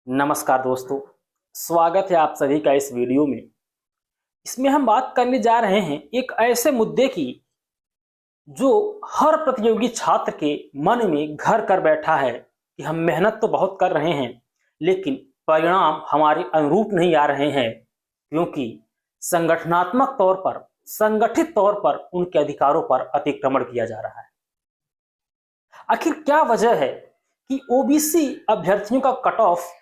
नमस्कार दोस्तों, स्वागत है आप सभी का इस वीडियो में। इसमें हम बात करने जा रहे हैं एक ऐसे मुद्दे की जो हर प्रतियोगी छात्र के मन में घर कर बैठा है कि हम मेहनत तो बहुत कर रहे हैं लेकिन परिणाम हमारे अनुरूप नहीं आ रहे हैं, क्योंकि संगठनात्मक तौर पर, संगठित तौर पर उनके अधिकारों पर अतिक्रमण किया जा रहा है। आखिर क्या वजह है कि ओबीसी अभ्यर्थियों का कट ऑफ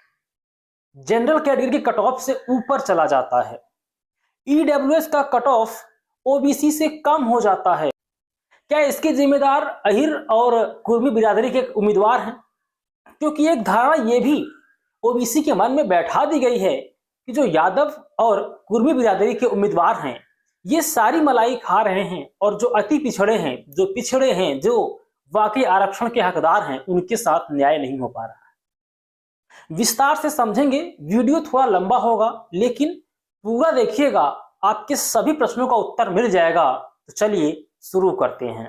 जनरल कैटेगरी के कट ऑफ से ऊपर चला जाता है, ईडब्ल्यूएस का कट ऑफ ओबीसी से कम हो जाता है? क्या इसके जिम्मेदार अहिर और कुर्मी बिरादरी के उम्मीदवार हैं? क्योंकि एक धारणा ये भी ओबीसी के मन में बैठा दी गई है कि जो यादव और कुर्मी बिरादरी के उम्मीदवार हैं ये सारी मलाई खा रहे हैं और जो अति पिछड़े हैं, जो पिछड़े हैं, जो वाकई आरक्षण के हकदार हैं, उनके साथ न्याय नहीं हो पा रहा है। विस्तार से समझेंगे, वीडियो थोड़ा लंबा होगा लेकिन पूरा देखिएगा, आपके सभी प्रश्नों का उत्तर मिल जाएगा। तो चलिए शुरू करते हैं।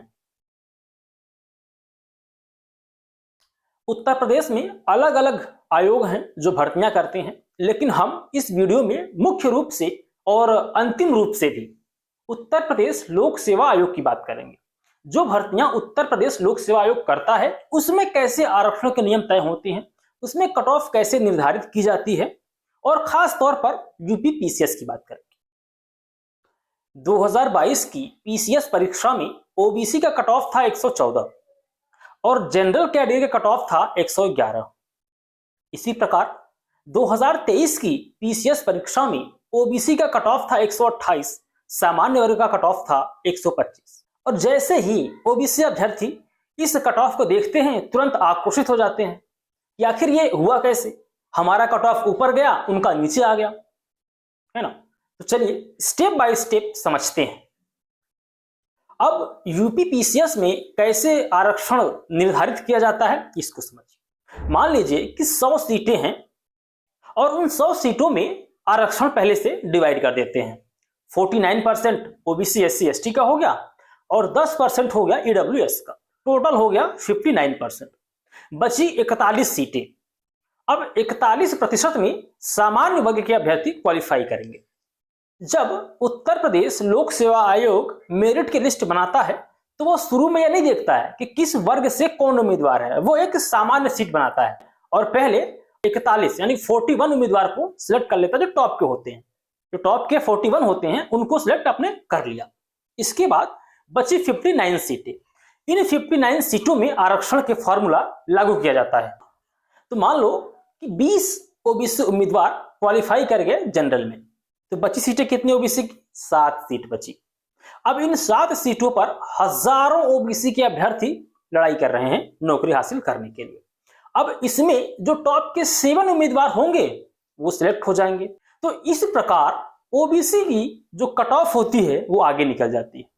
उत्तर प्रदेश में अलग अलग आयोग हैं जो भर्तियां करते हैं, लेकिन हम इस वीडियो में मुख्य रूप से और अंतिम रूप से भी उत्तर प्रदेश लोक सेवा आयोग की बात करेंगे। जो भर्तियां उत्तर प्रदेश लोक सेवा आयोग करता है उसमें कैसे आरक्षण के नियम तय होते हैं, उसमें कट ऑफ कैसे निर्धारित की जाती है, और खास तौर पर यूपी पीसीएस की बात करेंगे। 2022 की पीसीएस परीक्षा में ओबीसी का कट ऑफ था 114 और जनरल कैटेगरी का कट ऑफ था 111। इसी प्रकार 2023 की पीसीएस परीक्षा में ओबीसी का कट ऑफ था 128, सामान्य वर्ग का कट ऑफ था 125। और जैसे ही ओबीसी अभ्यर्थी इस कट ऑफ को देखते हैं तुरंत आक्रोशित हो जाते हैं कि आखिर ये हुआ कैसे, हमारा कट ऑफ ऊपर गया, उनका नीचे आ गया, है ना। तो चलिए स्टेप बाय स्टेप समझते हैं। अब यूपी पीसीएस में कैसे आरक्षण निर्धारित किया जाता है इसको समझिए। मान लीजिए कि 100 सीटें हैं और उन 100 सीटों में आरक्षण पहले से डिवाइड कर देते हैं। 49% ओबीसी एससी एसटी का हो गया और 10% हो गया ईडब्ल्यूएस का, टोटल हो गया 59%। बची 41 सीटें। अब 41% में सामान्य वर्ग के अभ्यर्थी क्वालिफाई करेंगे। जब उत्तर प्रदेश लोक सेवा आयोग मेरिट की लिस्ट बनाता है तो वो शुरू में यह नहीं देखता है कि किस वर्ग से कौन उम्मीदवार है, वो एक सामान्य सीट बनाता है और पहले 41 यानी 41 उम्मीदवार को सिलेक्ट कर लेता है जो टॉप के होते हैं। जो टॉप के 41 होते हैं उनको सिलेक्ट आपने कर लिया। इसके बाद बची 59 सीटें। इन 59 सीटों में आरक्षण के फॉर्मूला लागू किया जाता है। तो मान लो कि 20 ओबीसी उम्मीदवार क्वालिफाई कर गए जनरल में, तो बची सीटें कितनी ओबीसी की? 7 सीट बची। अब इन 7 सीटों पर हजारों ओबीसी के अभ्यर्थी लड़ाई कर रहे हैं नौकरी हासिल करने के लिए। अब इसमें जो टॉप के 7 उम्मीदवार होंगे वो सिलेक्ट हो जाएंगे। तो इस प्रकार ओबीसी की जो कट ऑफ होती है वो आगे निकल जाती है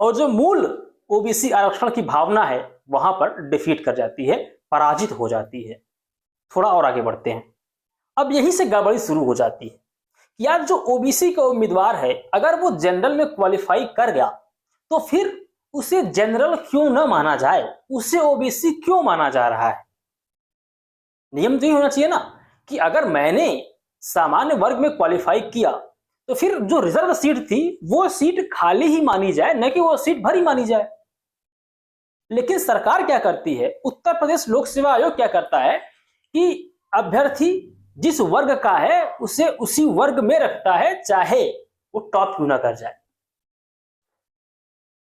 और जो मूल ओबीसी आरक्षण की भावना है वहां पर डिफीट कर जाती है, पराजित हो जाती है। थोड़ा और आगे बढ़ते हैं। अब यहीं से गड़बड़ी शुरू हो जाती है कि यार जो ओबीसी का उम्मीदवार है अगर वो जनरल में क्वालिफाई कर गया तो फिर उसे जनरल क्यों न माना जाए, उसे ओबीसी क्यों माना जा रहा है? नियम तो ये होना चाहिए ना कि अगर मैंने सामान्य वर्ग में क्वालिफाई किया तो फिर जो रिजर्व सीट थी वो सीट खाली ही मानी जाए, न कि वो सीट भरी मानी जाए। लेकिन सरकार क्या करती है, उत्तर प्रदेश लोक सेवा आयोग क्या करता है कि अभ्यर्थी जिस वर्ग का है उसे उसी वर्ग में रखता है, चाहे वो टॉप क्यों ना कर जाए।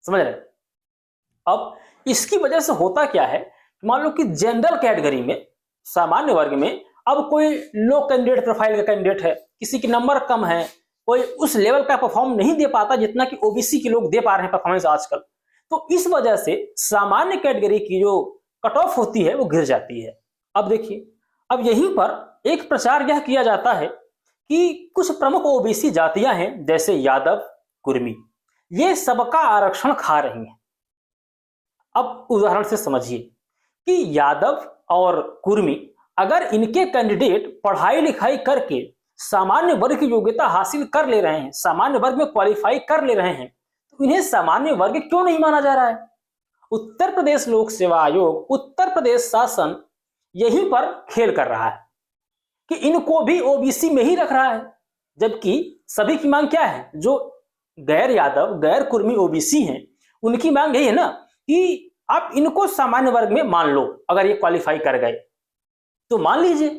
समझ रहे? अब इसकी वजह से होता क्या है, मान लो कि जनरल कैटेगरी में, सामान्य वर्ग में अब कोई लो कैंडिडेट प्रोफाइल का कैंडिडेट है, किसी के नंबर कम है, कोई उस लेवल का परफॉर्म नहीं दे पाता जितना कि ओबीसी के लोग दे पा रहे हैं परफॉर्मेंस आजकल। तो इस वजह से सामान्य कैटेगरी की जो कट ऑफ होती है वो गिर जाती है। अब देखिए, अब यहीं पर एक प्रचार यह किया जाता है कि कुछ प्रमुख ओबीसी जातियां हैं जैसे यादव, कुर्मी, ये सबका आरक्षण खा रही हैं। अब उदाहरण से समझिए कि यादव और कुर्मी अगर इनके कैंडिडेट पढ़ाई लिखाई करके सामान्य वर्ग की योग्यता हासिल कर ले रहे हैं, सामान्य वर्ग में क्वालिफाई कर ले रहे हैं, तो इन्हें सामान्य वर्ग क्यों नहीं माना जा रहा है? उत्तर प्रदेश लोक सेवा आयोग, उत्तर प्रदेश शासन यहीं पर खेल कर रहा है। कि इनको भी ओबीसी में ही रख रहा है, जबकि सभी की मांग क्या है? जो गैर यादव, गैर कुर्मी ओबीसी हैं, उनकी मांग यही है ना कि आप इनको सामान्य वर्ग में मान लो। अगर ये क्वालिफाई कर गए तो मान लीजिए।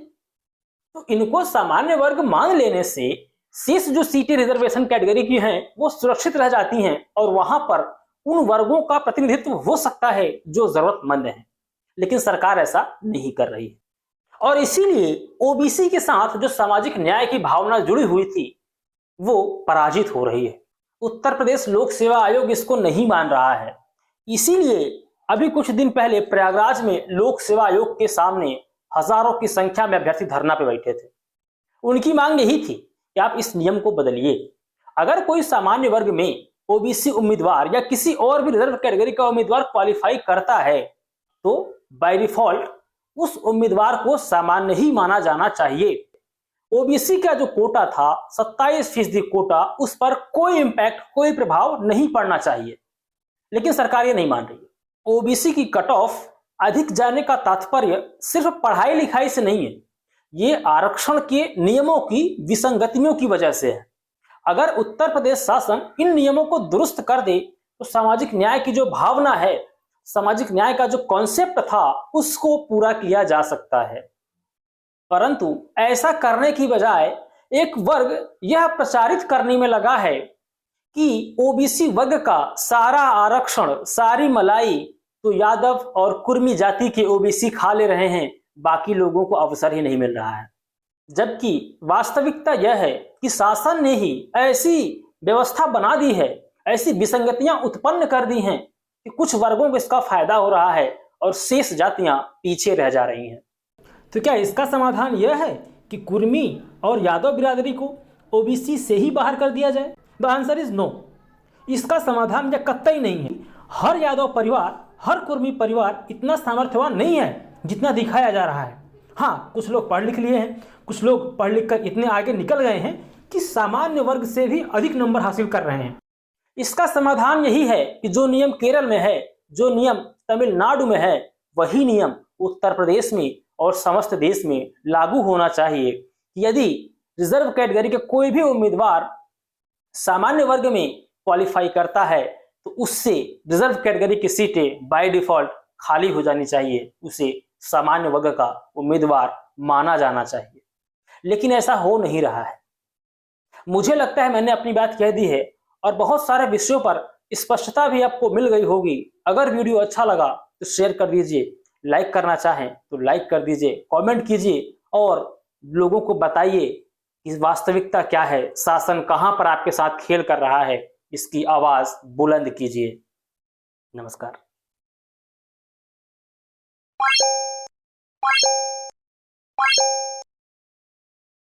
तो इनको सामान्य वर्ग मान लेने से शेष जो सीटें रिजर्वेशन कैटेगरी की हैं वो सुरक्षित रह जाती हैं और वहां पर उन वर्गों का प्रतिनिधित्व हो सकता है जो जरूरतमंद हैं। लेकिन सरकार ऐसा नहीं कर रही है और इसीलिए ओबीसी के साथ जो सामाजिक न्याय की भावना जुड़ी हुई थी वो पराजित हो रही है। उत्तर प्रदेश लोक सेवा आयोग इसको नहीं मान रहा है। इसीलिए अभी कुछ दिन पहले प्रयागराज में लोक सेवा आयोग के सामने हजारों की संख्या में अभ्यर्थी धरना पे बैठे थे। उनकी मांग यही थी कि आप इस नियम को बदलिए। अगर कोई सामान्य वर्ग में ओबीसी उम्मीदवार या किसी और भी रिजर्व कैटेगरी का उम्मीदवार क्वालिफाई करता है तो बाय डिफॉल्ट उस उम्मीदवार को सामान्य ही माना जाना चाहिए। ओबीसी का जो कोटा था 27% कोटा, उस पर कोई इंपैक्ट, कोई प्रभाव नहीं पड़ना चाहिए। लेकिन सरकार ये नहीं मान रही है। ओबीसी की कट ऑफ अधिक जाने का तात्पर्य सिर्फ पढ़ाई लिखाई से नहीं है, ये आरक्षण के नियमों की विसंगतियों की वजह से है। अगर उत्तर प्रदेश शासन इन नियमों को दुरुस्त कर दे तो सामाजिक न्याय की जो भावना है, सामाजिक न्याय का जो कॉन्सेप्ट था, उसको पूरा किया जा सकता है। परंतु ऐसा करने की बजाय एक वर्ग यह प्रचारित करने में लगा है कि ओबीसी वर्ग का सारा आरक्षण, सारी मलाई तो यादव और कुर्मी जाति के ओबीसी खा ले रहे हैं, बाकी लोगों को अवसर ही नहीं मिल रहा है। जबकि वास्तविकता यह है कि शासन ने ही ऐसी व्यवस्था बना दी है, ऐसी विसंगतियां उत्पन्न कर दी हैं कि कुछ वर्गों को इसका फायदा हो रहा है और शेष जातियां पीछे रह जा रही हैं। तो क्या इसका समाधान यह है कि कुर्मी और यादव बिरादरी को ओबीसी से ही बाहर कर दिया जाए? The answer is no. इसका समाधान यह कतई नहीं है। हर यादव परिवार, हर कुर्मी परिवार इतना सामर्थ्यवान नहीं है जितना दिखाया जा रहा है। हाँ, कुछ लोग पढ़ लिख लिए हैं, कुछ लोग पढ़ लिख कर इतने आगे निकल गए हैं कि सामान्य वर्ग से भी अधिक नंबर हासिल कर रहे हैं। इसका समाधान यही है कि जो नियम केरल में है, जो नियम तमिलनाडु में है, वही नियम उत्तर प्रदेश में और समस्त देश में लागू होना चाहिए। यदि रिजर्व कैटेगरी के कोई भी उम्मीदवार सामान्य वर्ग में क्वालिफाई करता है तो उससे रिजर्व कैटेगरी की सीटें बाय डिफॉल्ट खाली हो जानी चाहिए, उसे सामान्य वर्ग का उम्मीदवार माना जाना चाहिए। लेकिन ऐसा हो नहीं रहा है। मुझे लगता है मैंने अपनी बात कह दी है और बहुत सारे विषयों पर स्पष्टता भी आपको मिल गई होगी। अगर वीडियो अच्छा लगा तो शेयर कर दीजिए, लाइक करना चाहें तो लाइक कर दीजिए, कमेंट कीजिए और लोगों को बताइए कि वास्तविकता क्या है, शासन कहां पर आपके साथ खेल कर रहा है, इसकी आवाज बुलंद कीजिए। नमस्कार।